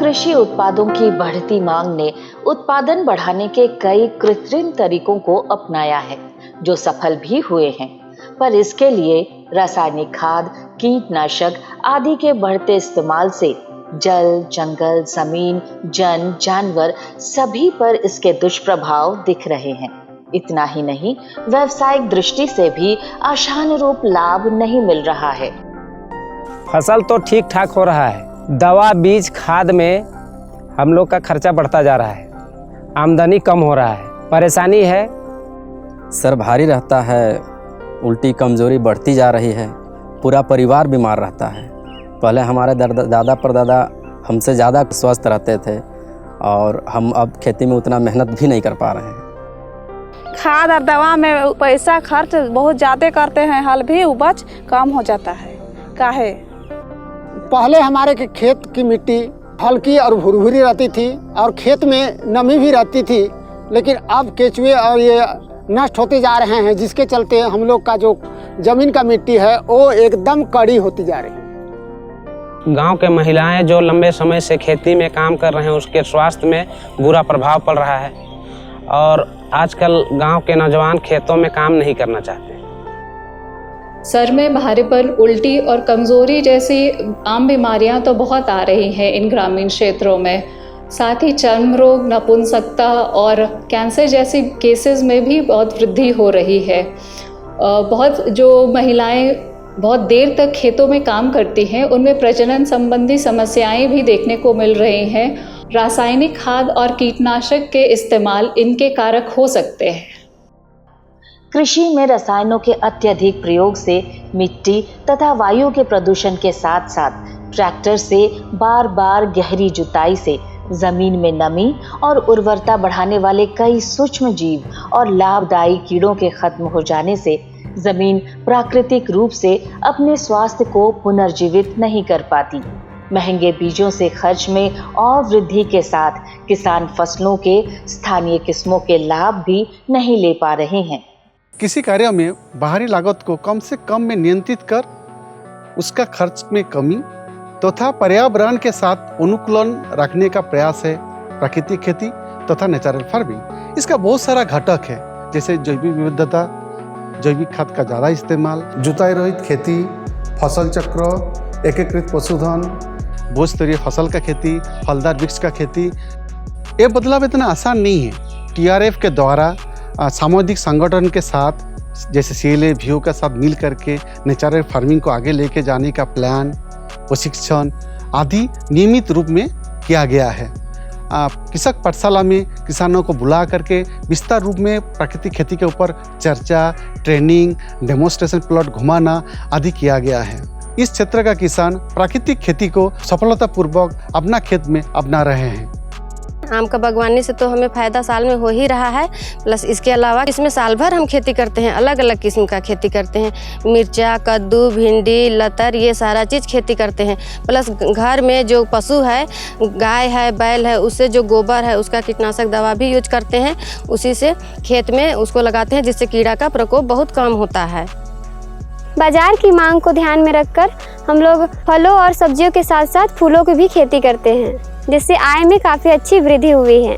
कृषि उत्पादों की बढ़ती मांग ने उत्पादन बढ़ाने के कई कृत्रिम तरीकों को अपनाया है, जो सफल भी हुए हैं। पर इसके लिए रासायनिक खाद, कीटनाशक आदि के बढ़ते इस्तेमाल से जल, जंगल, जमीन, जानवर सभी पर इसके दुष्प्रभाव दिख रहे हैं। इतना ही नहीं, व्यावसायिक दृष्टि से भी आशान रूप लाभ नहीं मिल रहा है। फसल तो ठीक ठाक हो रहा है, दवा, बीज, खाद में हम लोग का खर्चा बढ़ता जा रहा है, आमदनी कम हो रहा है, परेशानी है। सर भारी रहता है, उल्टी कमजोरी बढ़ती जा रही है, पूरा परिवार बीमार रहता है। पहले हमारे दादा परदादा हमसे ज़्यादा स्वस्थ रहते थे और हम अब खेती में उतना मेहनत भी नहीं कर पा रहे हैं। खाद और दवा में पैसा खर्च बहुत ज़्यादा करते हैं, हल भी उपज कम हो जाता है। काहे? पहले हमारे के खेत की मिट्टी हल्की और भुरभुरी रहती थी और खेत में नमी भी रहती थी, लेकिन अब केचुए और ये नष्ट होते जा रहे हैं, जिसके चलते हम लोग का जो जमीन का मिट्टी है वो एकदम कड़ी होती जा रही है। गांव के महिलाएं जो लंबे समय से खेती में काम कर रहे हैं, उसके स्वास्थ्य में बुरा प्रभाव पड़ रहा है और आजकल गांव के नौजवान खेतों में काम नहीं करना चाहते। सर में भारेपन, उल्टी और कमज़ोरी जैसी आम बीमारियां तो बहुत आ रही हैं इन ग्रामीण क्षेत्रों में। साथ ही चर्म रोग, नपुंसकता और कैंसर जैसे केसेस में भी बहुत वृद्धि हो रही है। बहुत जो महिलाएं बहुत देर तक खेतों में काम करती हैं, उनमें प्रजनन संबंधी समस्याएं भी देखने को मिल रही हैं। रासायनिक खाद और कीटनाशक के इस्तेमाल इनके कारक हो सकते हैं। कृषि में रसायनों के अत्यधिक प्रयोग से मिट्टी तथा वायु के प्रदूषण के साथ साथ ट्रैक्टर से बार बार गहरी जुताई से जमीन में नमी और उर्वरता बढ़ाने वाले कई सूक्ष्म जीव और लाभदायी कीड़ों के खत्म हो जाने से जमीन प्राकृतिक रूप से अपने स्वास्थ्य को पुनर्जीवित नहीं कर पाती। महंगे बीजों से खर्च में और वृद्धि के साथ किसान फसलों के स्थानीय किस्मों के लाभ भी नहीं ले पा रहे हैं। किसी कार्य में बाहरी लागत को कम से कम में नियंत्रित कर उसका खर्च में कमी तथा पर्यावरण के साथ अनुकूलन रखने का प्रयास है प्राकृतिक खेती तथा नेचुरल फार्मिंग। इसका बहुत सारा घटक है, जैसे जैविक विविधता, जैविक खाद का ज़्यादा इस्तेमाल, जुताई रहित खेती, फसल चक्र, एकीकृत पशुधन, बहुस्तरीय फसल का खेती, फलदार वृक्ष का खेती। ये बदलाव इतना आसान नहीं है। TRF के द्वारा सामाजिक संगठन के साथ जैसे CLA VIO के साथ मिल करके नेचुरल फार्मिंग को आगे लेके जाने का प्लान, प्रशिक्षण आदि नियमित रूप में किया गया है। कृषक पाठशाला में किसानों को बुला करके विस्तार रूप में प्राकृतिक खेती के ऊपर चर्चा, ट्रेनिंग, डेमोन्स्ट्रेशन प्लॉट घुमाना आदि किया गया है। इस क्षेत्र का किसान प्राकृतिक खेती को सफलतापूर्वक अपना खेत में अपना रहे हैं। आम का बागवानी से तो हमें फ़ायदा साल में हो ही रहा है, प्लस इसके अलावा इसमें साल भर हम खेती करते हैं, अलग अलग किस्म का खेती करते हैं। मिर्चा, कद्दू, भिंडी, लतर, ये सारा चीज़ खेती करते हैं। प्लस घर में जो पशु है, गाय है, बैल है, उससे जो गोबर है उसका कीटनाशक दवा भी यूज करते हैं। उसी से खेत में उसको लगाते हैं, जिससे कीड़ा का प्रकोप बहुत कम होता है। बाजार की मांग को ध्यान में रखकर हम लोग फलों और सब्जियों के साथ साथ फूलों की भी खेती करते हैं, जिससे आय में काफ़ी अच्छी वृद्धि हुई है।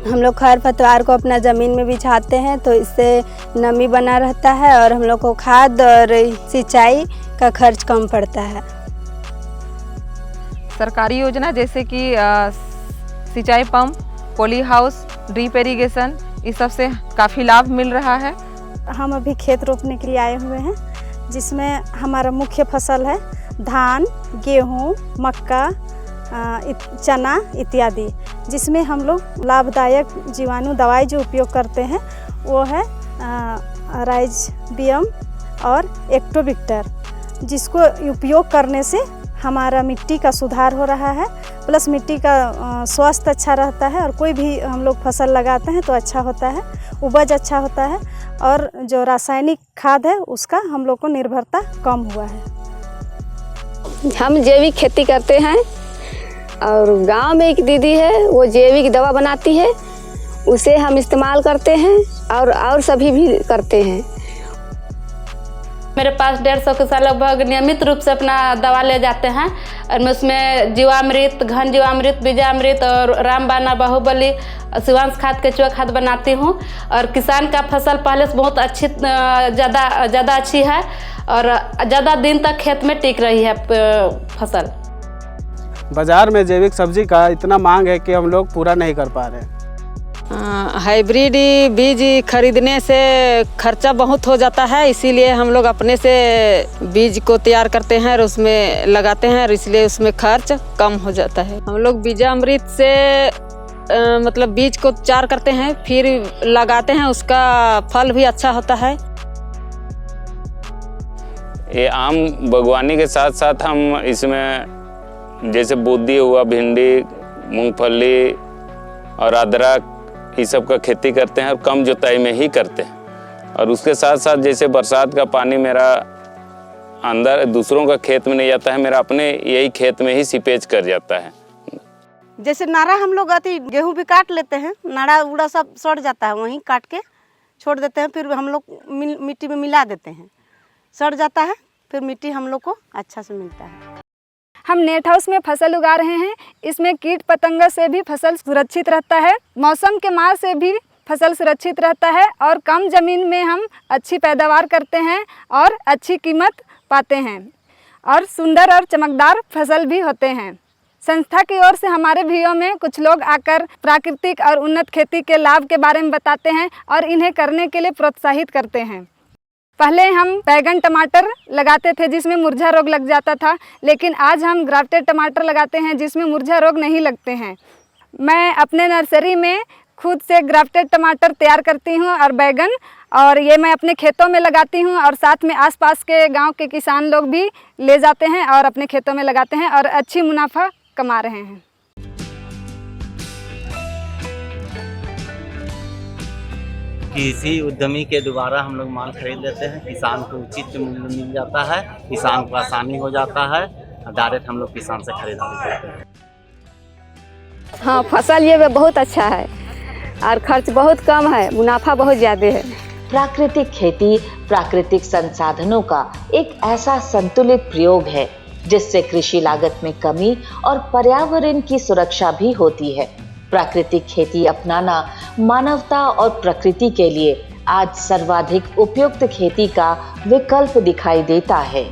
हम लोग खरपतवार को अपना ज़मीन में बिछाते हैं, तो इससे नमी बना रहता है और हम लोग को खाद और सिंचाई का खर्च कम पड़ता है। सरकारी योजना जैसे कि सिंचाई pump, poly house, drip irrigation, इस सब से काफ़ी लाभ मिल रहा है। हम अभी खेत रोपने के लिए आए हुए हैं, जिसमें हमारा मुख्य फसल है धान, गेहूँ, मक्का, चना इत्यादि, जिसमें हम लोग लाभदायक जीवाणु दवाई जो उपयोग करते हैं वो है राइजोबियम और एक्टोबिक्टर, जिसको उपयोग करने से हमारा मिट्टी का सुधार हो रहा है, प्लस मिट्टी का स्वास्थ्य अच्छा रहता है और कोई भी हम लोग फसल लगाते हैं तो अच्छा होता है, उपज अच्छा होता है और जो रासायनिक खाद है उसका हम लोग को निर्भरता कम हुआ है। हम जैविक खेती करते हैं और गांव में एक दीदी है, वो जैविक दवा बनाती है, उसे हम इस्तेमाल करते हैं और सभी भी करते हैं। मेरे पास 150 के साल लगभग नियमित रूप से अपना दवा ले जाते हैं और मैं उसमें जीवामृत, घन जीवामृत, बीजामृत और रामबाण, बाहुबली, शिवांश खाद, केचुआ खाद बनाती हूँ। और किसान का फसल पहले से बहुत अच्छी, ज़्यादा अच्छी है और ज़्यादा दिन तक खेत में टिक रही है फसल। बाज़ार में जैविक सब्जी का इतना मांग है कि हम लोग पूरा नहीं कर पा रहे हैं। हाइब्रिड बीज खरीदने से खर्चा बहुत हो जाता है, इसीलिए हम लोग अपने से बीज को तैयार करते हैं और उसमें लगाते हैं और इसलिए उसमें खर्च कम हो जाता है। हम लोग बीजामृत से मतलब बीज को तैयार करते हैं फिर लगाते हैं, उसका फल भी अच्छा होता है। ये आम बागवानी के साथ साथ हम इसमें जैसे बोदी हुआ, भिंडी, मूंगफली और अदरक, ये सब का खेती करते हैं और कम जुताई में ही करते हैं। और उसके साथ साथ जैसे बरसात का पानी मेरा अंदर दूसरों का खेत में नहीं जाता है, मेरा अपने यही खेत में ही सीपेज कर जाता है। जैसे नारा हम लोग गेहूं भी काट लेते हैं, नारा उड़ा सब सड़ जाता है, वहीं काट के छोड़ देते हैं, फिर हम लोग मिट्टी में मिला देते हैं, सड़ जाता है, फिर मिट्टी हम लोग को अच्छा से मिलता है। हम नेट हाउस में फसल उगा रहे हैं। इसमें कीट पतंगा से भी फसल सुरक्षित रहता है, मौसम के मार से भी फसल सुरक्षित रहता है और कम ज़मीन में हम अच्छी पैदावार करते हैं और अच्छी कीमत पाते हैं और सुंदर और चमकदार फसल भी होते हैं। संस्था की ओर से हमारे वीडियो में कुछ लोग आकर प्राकृतिक और उन्नत खेती के लाभ के बारे में बताते हैं और इन्हें करने के लिए प्रोत्साहित करते हैं। पहले हम बैगन टमाटर लगाते थे जिसमें मुरझा रोग लग जाता था, लेकिन आज हम ग्राफ्टेड टमाटर लगाते हैं जिसमें मुरझा रोग नहीं लगते हैं। मैं अपने नर्सरी में खुद से ग्राफ्टेड टमाटर तैयार करती हूं और बैगन, और ये मैं अपने खेतों में लगाती हूं और साथ में आसपास के गांव के किसान लोग भी ले जाते हैं और अपने खेतों में लगाते हैं और अच्छी मुनाफा कमा रहे हैं। किसी उद्यमी के द्वारा हम लोग माल खरीद लेते हैं, किसान को उचित मूल्य मिल जाता है, किसान को आसानी हो जाता है, डायरेक्ट हम लोग किसान से खरीदारी करते हैं। हाँ, फसल ये बहुत अच्छा है और खर्च बहुत कम है, मुनाफा बहुत ज़्यादा है। प्राकृतिक खेती प्राकृतिक संसाधनों का एक ऐसा संतुलित प्रयोग है जिससे कृषि लागत में कमी और पर्यावरण की सुरक्षा भी होती है। प्राकृतिक खेती अपनाना मानवता और प्रकृति के लिए आज सर्वाधिक उपयुक्त खेती का विकल्प दिखाई देता है।